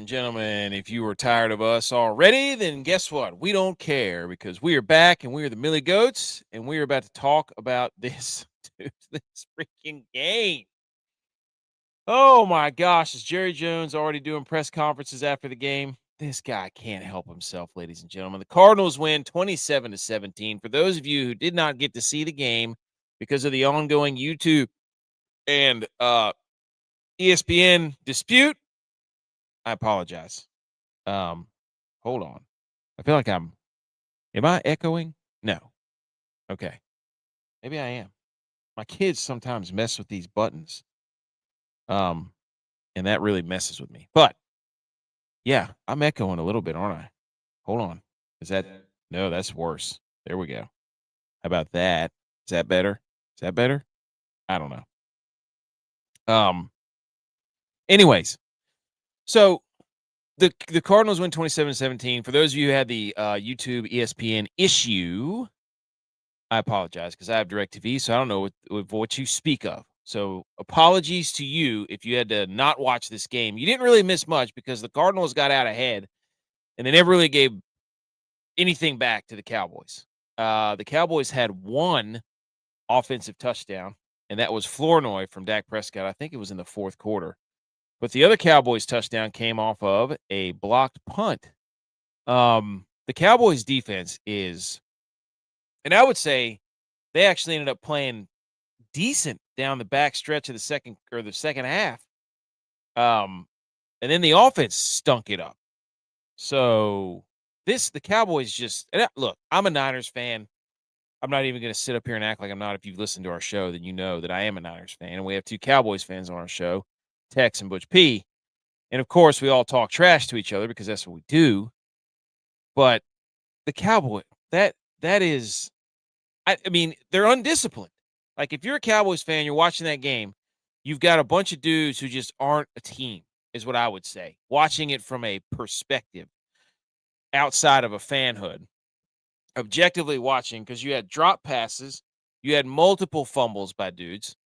and gentlemen, if you were tired of us already, then guess what? We don't care because we are back and we are the Millie Goats and we are about to talk about this, dude, this freaking game. Oh my gosh, is Jerry Jones already doing press conferences after the game? This guy can't help himself, ladies and gentlemen. The Cardinals win 27-17. For those of you who did not get to see the game because of the ongoing YouTube and ESPN dispute, I apologize. Hold on. I feel like am I echoing? No. Okay. Maybe I am. My kids sometimes mess with these buttons. And that really messes with me. But yeah, I'm echoing a little bit, aren't I? Hold on. Is that no, that's worse. There we go. How about that? Is that better? Is that better? I don't know. Anyways, so the Cardinals win 27-17. For those of you who had the YouTube ESPN issue, I apologize because I have DirecTV, so I don't know what you speak of. So apologies to you if you had to not watch this game. You didn't really miss much because the Cardinals got out ahead, and they never really gave anything back to the Cowboys. The Cowboys had one offensive touchdown, and that was Flournoy from Dak Prescott. I think it was in the fourth quarter. But the other Cowboys touchdown came off of a blocked punt. The Cowboys defense is, and I would say they actually ended up playing decent down the back stretch of the second half. And then the offense stunk it up. So the Cowboys just, look, I'm a Niners fan. I'm not even going to sit up here and act like I'm not. If you've listened to our show, then you know that I am a Niners fan. And we have two Cowboys fans on our show, Tex and Butch P. And of course, we all talk trash to each other because that's what we do. But the Cowboy, that is, I mean, they're undisciplined. Like, if you're a Cowboys fan, you're watching that game, you've got a bunch of dudes who just aren't a team, is what I would say. Watching it from a perspective outside of a fanhood. Objectively watching, because you had drop passes, you had multiple fumbles by dudes,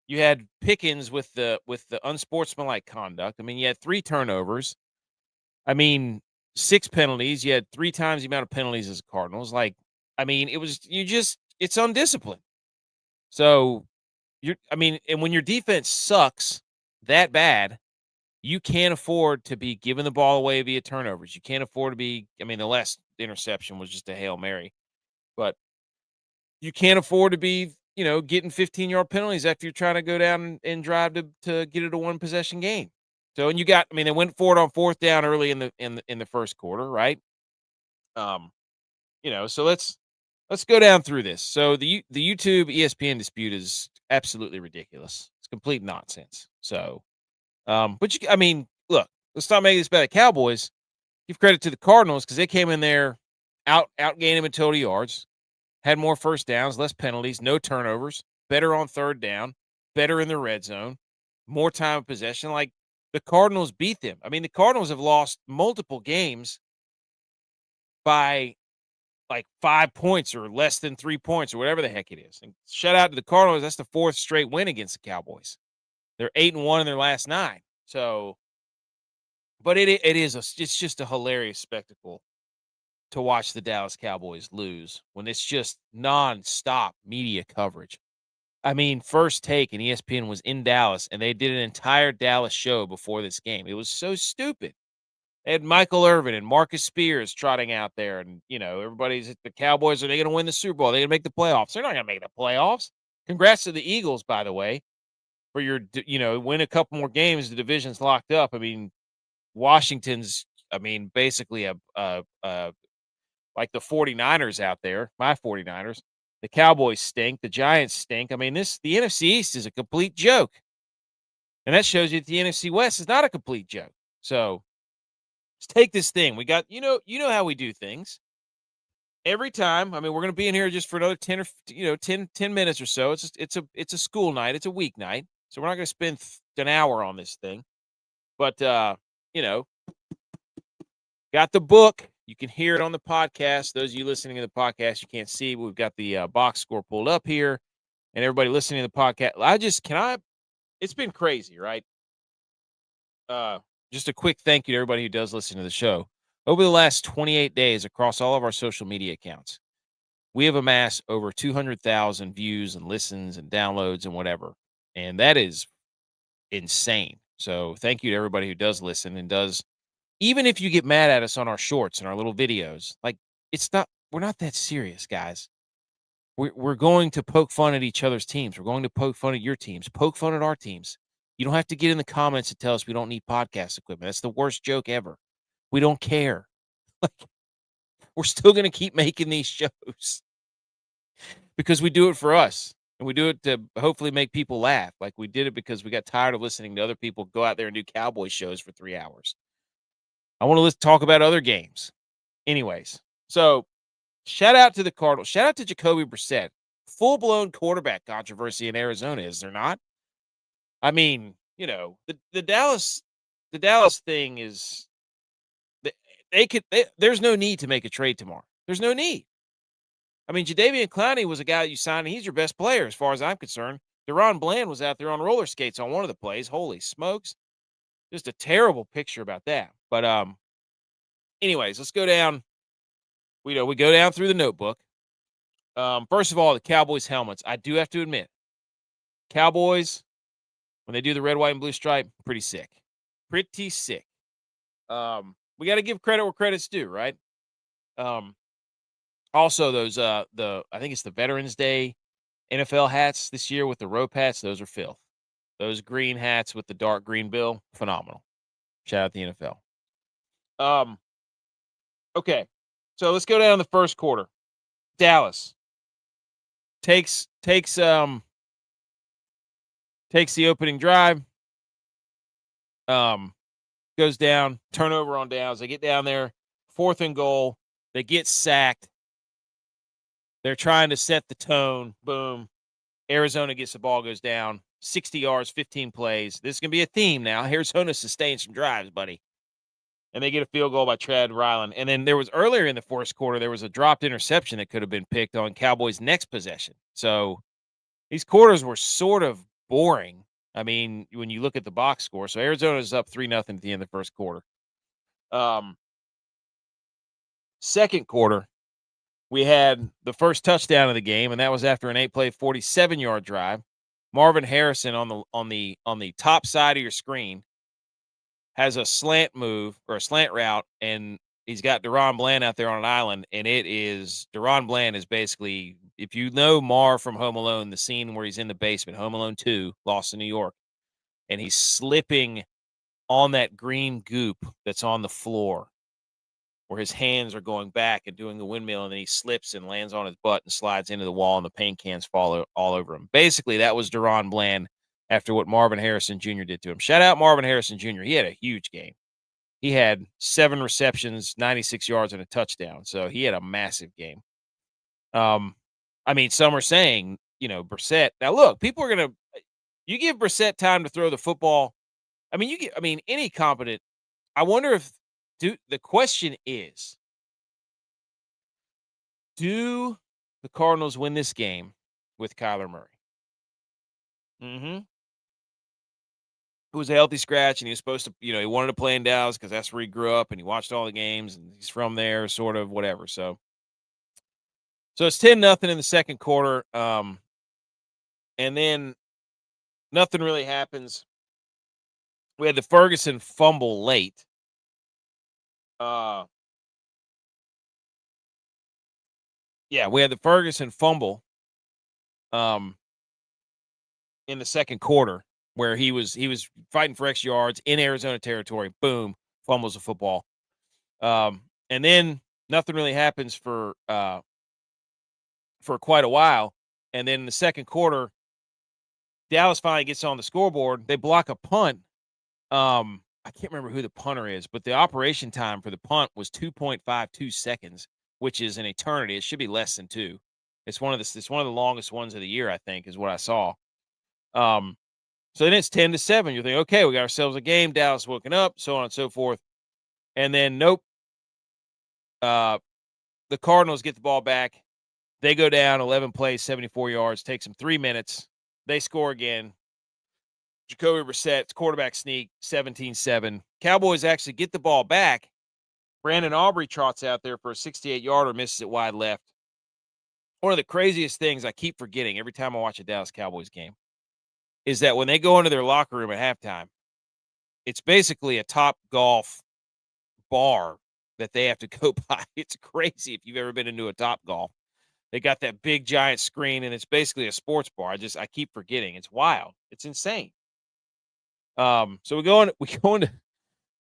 you had Pickens with the unsportsmanlike conduct. I mean, you had 3 turnovers. I mean, 6 penalties. You had 3 times the amount of penalties as the Cardinals. Like, I mean, it's undisciplined. So and when your defense sucks that bad, you can't afford to be giving the ball away via turnovers. You can't afford to be, the last interception was just a Hail Mary, but you can't afford to be, getting 15-yard penalties after you're trying to go down and drive to get it a 1-possession game. So, and they went for it on 4th down early in the first quarter, right? So let's go down through this. So the YouTube ESPN dispute is absolutely ridiculous. It's complete nonsense. So, but look, let's not make this about the Cowboys. Give credit to the Cardinals because they came in there, outgained them in total yards, had more first downs, less penalties, no turnovers, better on 3rd down, better in the red zone, more time of possession. Like, the Cardinals beat them. I mean, the Cardinals have lost multiple games by like 5 points or less than 3 points or whatever the heck it is. And shout out to the Cardinals. That's the 4th straight win against the Cowboys. They're 8-1 in their last 9. So, but it's just a hilarious spectacle to watch the Dallas Cowboys lose when it's just nonstop media coverage. I mean, First Take and ESPN was in Dallas, and they did an entire Dallas show before this game. It was so stupid. They had Michael Irvin and Marcus Spears trotting out there, and, everybody's at the Cowboys. Are they going to win the Super Bowl? Are they going to make the playoffs? They're not going to make the playoffs. Congrats to the Eagles, by the way, for your, win a couple more games. The division's locked up. I mean, Washington's, basically like the 49ers out there, my 49ers. The Cowboys stink. The Giants stink. The NFC East is a complete joke. And that shows you that the NFC West is not a complete joke. So let's take this thing. We got, you know how we do things. Every time, we're going to be in here just for another 10 or 10 minutes or so. It's a school night. It's a weeknight. So we're not going to spend an hour on this thing. But got the book. You can hear it on the podcast. Those of you listening to the podcast, you can't see, but we've got the box score pulled up here. And everybody listening to the podcast, it's been crazy, right? just a quick thank you to everybody who does listen to the show. Over the last 28 days across all of our social media accounts, we have amassed over 200,000 views and listens and downloads and whatever. And that is insane. So thank you to everybody who does listen and does, even if you get mad at us on our shorts and our little videos, like we're not that serious, guys. We're going to poke fun at each other's teams. We're going to poke fun at your teams, poke fun at our teams. You don't have to get in the comments and tell us we don't need podcast equipment. That's the worst joke ever. We don't care. Like, we're still going to keep making these shows because we do it for us. And we do it to hopefully make people laugh. Like, we did it because we got tired of listening to other people go out there and do Cowboy shows for 3 hours. I want to talk about other games. Anyways, so shout out to the Cardinals. Shout out to Jacoby Brissett. Full-blown quarterback controversy in Arizona, is there not? I mean, the Dallas thing is there's no need to make a trade tomorrow. There's no need. I mean, Jadeveon Clowney was a guy that you signed, and he's your best player as far as I'm concerned. Deron Bland was out there on roller skates on one of the plays. Holy smokes. Just a terrible picture about that. But anyways, let's go down. We go down through the notebook. First of all, the Cowboys helmets. I do have to admit, Cowboys, when they do the red, white, and blue stripe, pretty sick. Pretty sick. We got to give credit where credit's due, right? Also, those I think it's the Veterans Day NFL hats this year with the rope hats. Those are filth. Those green hats with the dark green bill, phenomenal. Shout out the NFL. Okay, so let's go down the first quarter. Dallas takes the opening drive. Goes down, turnover on downs. They get down there, 4th and goal. They get sacked. They're trying to set the tone. Boom. Arizona gets the ball, goes down. 60 yards, 15 plays. This is going to be a theme now. Arizona sustained some drives, buddy. And they get a field goal by Chad Ryland. And then there was earlier in the first quarter, there was a dropped interception that could have been picked on Cowboys' next possession. So these quarters were sort of boring. I mean, when you look at the box score. So Arizona's up 3-0 at the end of the first quarter. Second quarter, we had the first touchdown of the game, and that was after an 8-play, 47-yard drive. Marvin Harrison on the top side of your screen has a slant move or a slant route, and he's got Deron Bland out there on an island, and Deron Bland is basically, if you know Marv from Home Alone, the scene where he's in the basement, Home Alone 2, Lost in New York, and he's slipping on that green goop that's on the floor, where his hands are going back and doing the windmill, and then he slips and lands on his butt and slides into the wall, and the paint cans fall all over him. Basically, that was Deron Bland after what Marvin Harrison Jr. did to him. Shout out Marvin Harrison Jr. He had a huge game. He had 7 receptions, 96 yards, and a touchdown. So he had a massive game. I mean, some are saying, Brissett. Now, look, people are going to – you give Brissett time to throw the football. I mean, any competent – I wonder if the question is, do the Cardinals win this game with Kyler Murray? Who was a healthy scratch, and he was supposed to, he wanted to play in Dallas because that's where he grew up, and he watched all the games, and he's from there, sort of, whatever. So it's 10-0 in the second quarter, and then nothing really happens. We had the Ferguson fumble late. We had the Ferguson fumble in the second quarter, where he was fighting for extra yards in Arizona territory. Boom, fumbles the football. And then nothing really happens for quite a while. And then in the second quarter, Dallas finally gets on the scoreboard. They block a punt. I can't remember who the punter is, but the operation time for the punt was 2.52 seconds, which is an eternity. It should be less than 2. It's one of the longest ones of the year, I think, is what I saw. So then it's 10-7. You're thinking, okay, we got ourselves a game. Dallas woken up, so on and so forth. And then, nope. The Cardinals get the ball back. They go down 11 plays, 74 yards. Takes them 3 minutes. They score again. Jacoby Brissett's quarterback sneak, 17-7. Cowboys actually get the ball back. Brandon Aubrey trots out there for a 68-yarder, misses it wide left. One of the craziest things I keep forgetting every time I watch a Dallas Cowboys game is that when they go into their locker room at halftime, it's basically a Top Golf bar that they have to go by. It's crazy if you've ever been into a Top Golf. They got that big giant screen, and it's basically a sports bar. I keep forgetting. It's wild. It's insane. So we go into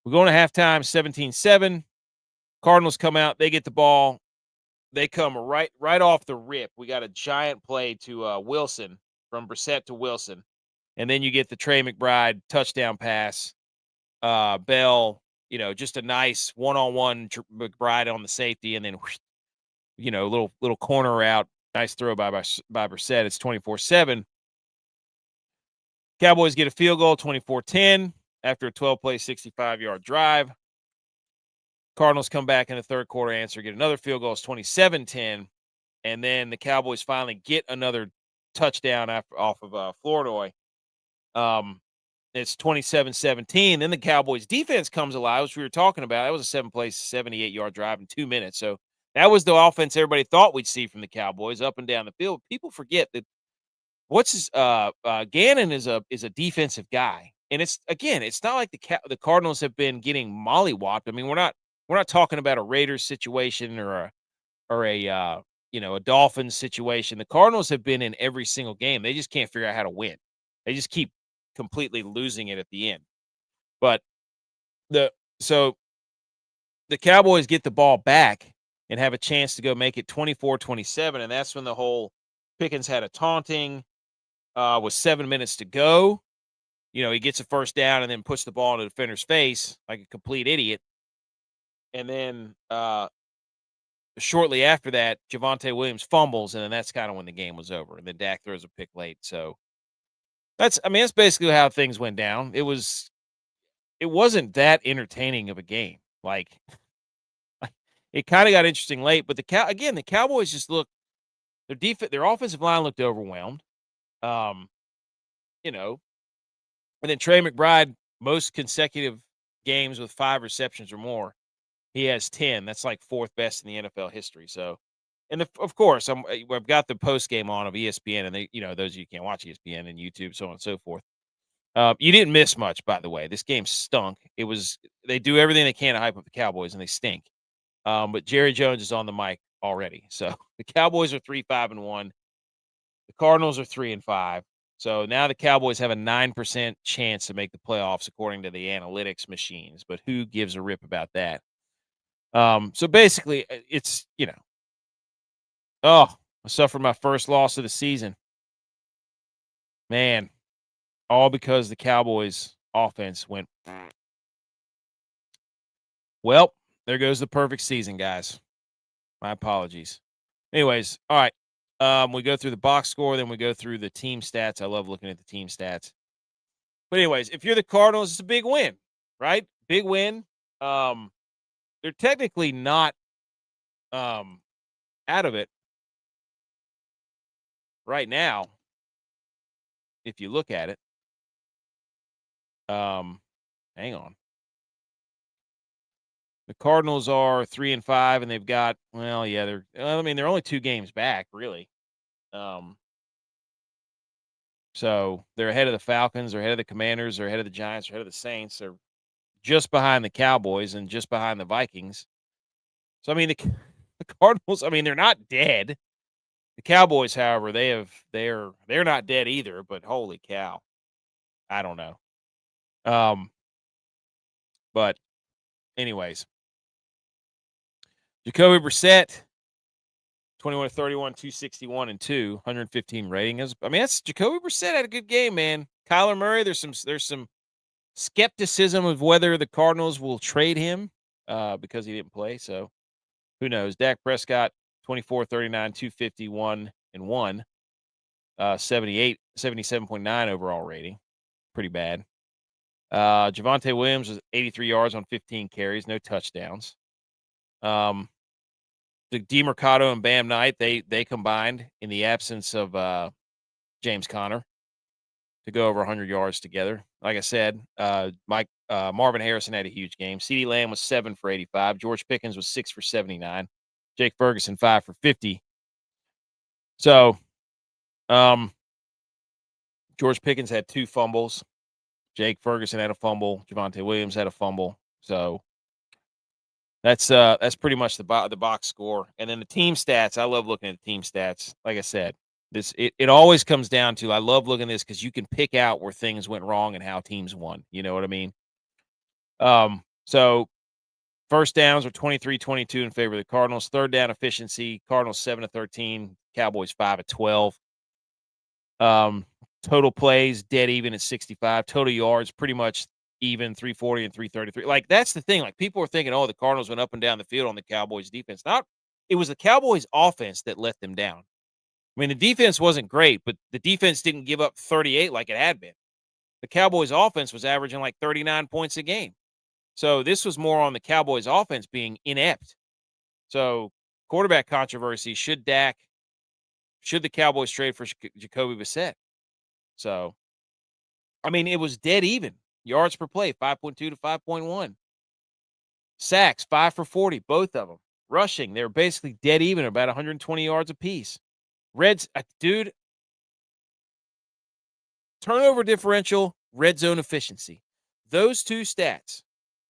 halftime, 17-7. Cardinals come out. They get the ball. They come right off the rip. We got a giant play to Wilson, from Brissett to Wilson. And then you get the Trey McBride touchdown pass. Bell, just a nice one-on-one McBride on the safety, and then, little corner route. Nice throw by Brissett. It's 24-7. Cowboys get a field goal, 24-10, after a 12-play, 65-yard drive. Cardinals come back in the third quarter, get another field goal. It's 27-10. And then the Cowboys finally get another touchdown off of Flournoy. It's 27-17. Then the Cowboys defense comes alive, which we were talking about. That was a 7-play, 78-yard drive in 2 minutes. So that was the offense everybody thought we'd see from the Cowboys up and down the field. People forget that Gannon is a defensive guy. And it's not like the Cardinals have been getting mollywopped. I mean, we're not talking about a Raiders situation or a Dolphins situation. The Cardinals have been in every single game. They just can't figure out how to win. They just keep completely losing it at the end. But so the Cowboys get the ball back and have a chance to go make it 24-27, and that's when the whole Pickens had a taunting with 7 minutes to go. He gets a first down and then puts the ball in the defender's face like a complete idiot. And then shortly after that, Javonte Williams fumbles, and then that's kind of when the game was over. And then Dak throws a pick late. So that's basically how things went down. It wasn't that entertaining of a game. Like, it kind of got interesting late, but the Cowboys just looked, their offensive line looked overwhelmed. And then Trey McBride, most consecutive games with 5 receptions or more. He has 10. That's like 4th best in the NFL history. So, and of course, I've got the post game on of ESPN, and they, those of you can't watch ESPN and YouTube, so on and so forth. You didn't miss much, by the way. This game stunk. They do everything they can to hype up the Cowboys, and they stink. But Jerry Jones is on the mic already. So the Cowboys are 3-5-1. The Cardinals are 3-5. So now the Cowboys have a 9% chance to make the playoffs according to the analytics machines. But who gives a rip about that? So basically, it's, I suffered my first loss of the season. Man, all because the Cowboys offense went. Well, there goes the perfect season, guys. My apologies. Anyways, all right. We go through the box score, then we go through the team stats. I love looking at the team stats. But anyways, if you're the Cardinals, it's a big win, right? Big win. They're technically not out of it right now, if you look at it. Hang on. The Cardinals are 3-5, and they've got, they're only 2 games back, really. So they're ahead of the Falcons, they're ahead of the Commanders, they're ahead of the Giants, they're ahead of the Saints. They're just behind the Cowboys and just behind the Vikings. So, the Cardinals, they're not dead. The Cowboys, however, they're not dead either, but holy cow. I don't know. But anyways, Jacoby Brissett, 21-31, 261 and 2, 115 rating. That's Jacoby Brissett had a good game, man. Kyler Murray, there's some skepticism of whether the Cardinals will trade him because he didn't play. So who knows? Dak Prescott, 24-39, 251 and 1, 77.9 overall rating. Pretty bad. Javonte Williams was 83 yards on 15 carries, no touchdowns. The DeMercado and Bam Knight, they combined in the absence of James Conner. to go over 100 yards together. Like I said, Marvin Harrison had a huge game. CeeDee Lamb was 7 for 85. George Pickens was 6 for 79. Jake Ferguson 5 for 50. So, George Pickens had 2 fumbles. Jake Ferguson had a fumble. Javonte Williams had a fumble. So that's pretty much the box score. And then the team stats. I love looking at the team stats. Like I said, it always comes down to, I love looking at this because you can pick out where things went wrong and how teams won. You know what I mean? So first downs were 23-22 in favor of the Cardinals. Third down efficiency, Cardinals 7 of 13, Cowboys 5 of 12. Total plays dead even at 65. Total yards pretty much even, 340 and 333. Like, that's the thing. Like, people were thinking, oh, the Cardinals went up and down the field on the Cowboys defense. It was the Cowboys offense that let them down. I mean, the defense wasn't great, but the defense didn't give up 38 like it had been. The Cowboys offense was averaging like 39 points a game. So this was more on the Cowboys offense being inept. So quarterback controversy, should the Cowboys trade for Jacoby Brissett? So, I mean, it was dead even. Yards per play, 5.2 to 5.1. Sacks, 5 for 40, both of them. Rushing, they were basically dead even, about 120 yards apiece. Dude, turnover differential, red zone efficiency. Those 2 stats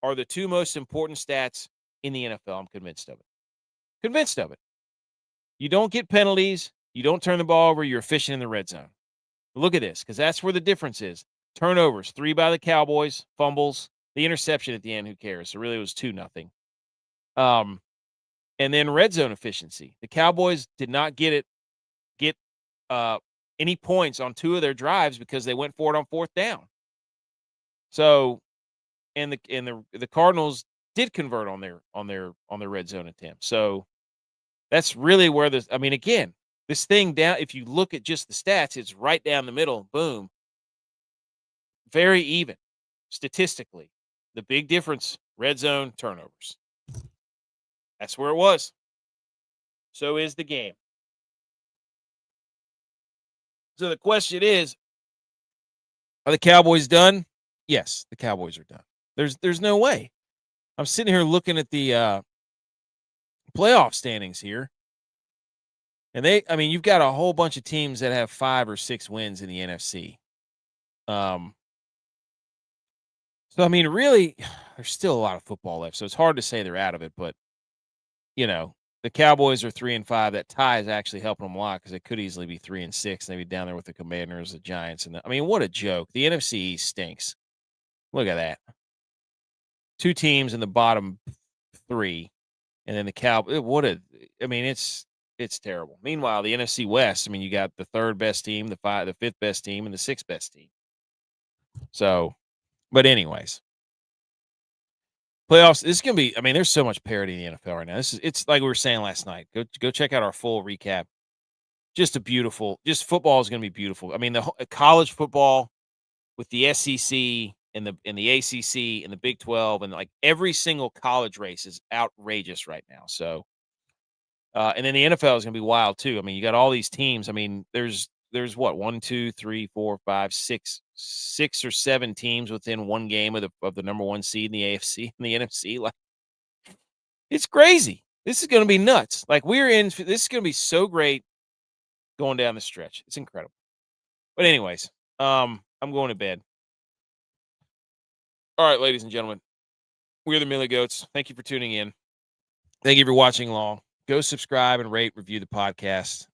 are the 2 most important stats in the NFL. I'm convinced of it. Convinced of it. You don't get penalties. You don't turn the ball over. You're efficient in the red zone. Look at this, because that's where the difference is. Turnovers, 3 by the Cowboys. Fumbles. The interception at the end, who cares? So really it was 2-0. And then red zone efficiency. The Cowboys did not get any points on 2 of their drives because they went for it on 4th down. So, and the Cardinals did convert on their red zone attempt. So that's really where again, this thing down, if you look at just the stats, it's right down the middle. Boom. Very even statistically. The big difference, red zone turnovers. That's where it was. So is the game. So the question is, are the Cowboys done? Yes, the Cowboys are done. There's no way. I'm sitting here looking at the playoff standings here. And you've got a whole bunch of teams that have 5 or 6 wins in the NFC. So, really, there's still a lot of football left. So it's hard to say they're out of it. But, the Cowboys are 3-5. That tie is actually helping them a lot because it could easily be 3-6. Maybe down there with the Commanders, the Giants. What a joke. The NFC East stinks. Look at that. 2 teams in the bottom 3. And then the Cowboys. It's terrible. Meanwhile, the NFC West, you got the 3rd best team, the 5th best team, and the 6th best team. So, but anyways, playoffs, this is going to be, there's so much parity in the NFL right now. It's like we were saying last night. Go check out our full recap. Just football is going to be beautiful. The college football with the SEC and the ACC and the Big 12 and like every single college race is outrageous right now. So, and then the NFL is going to be wild too. You got all these teams. There's what, 1, 2, 3, 4, 5, 6 or 7 teams within one game of the number 1 seed in the AFC and the NFC. Like, it's crazy. This is going to be nuts. Like, this is going to be so great going down the stretch. It's incredible. But anyways, I'm going to bed. All right, ladies and gentlemen, we're the Millie Goats. Thank you for tuning in. Thank you for watching along. Go subscribe and rate, review the podcast.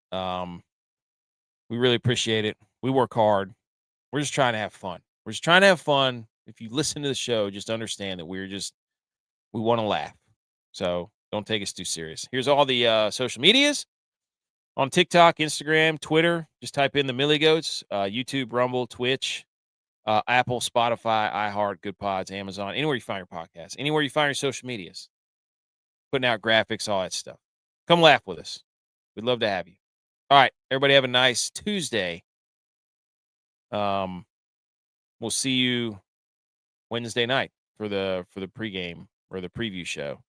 We really appreciate it. We work hard. We're just trying to have fun. If you listen to the show, just understand that we want to laugh. So don't take us too serious. Here's all the social medias on TikTok, Instagram, Twitter. Just type in the Millie Goats, YouTube, Rumble, Twitch, Apple, Spotify, iHeart, Good Pods, Amazon, anywhere you find your podcast, anywhere you find your social medias, putting out graphics, all that stuff. Come laugh with us. We'd love to have you. All right, everybody have a nice Tuesday. We'll see you Wednesday night for the pregame or the preview show.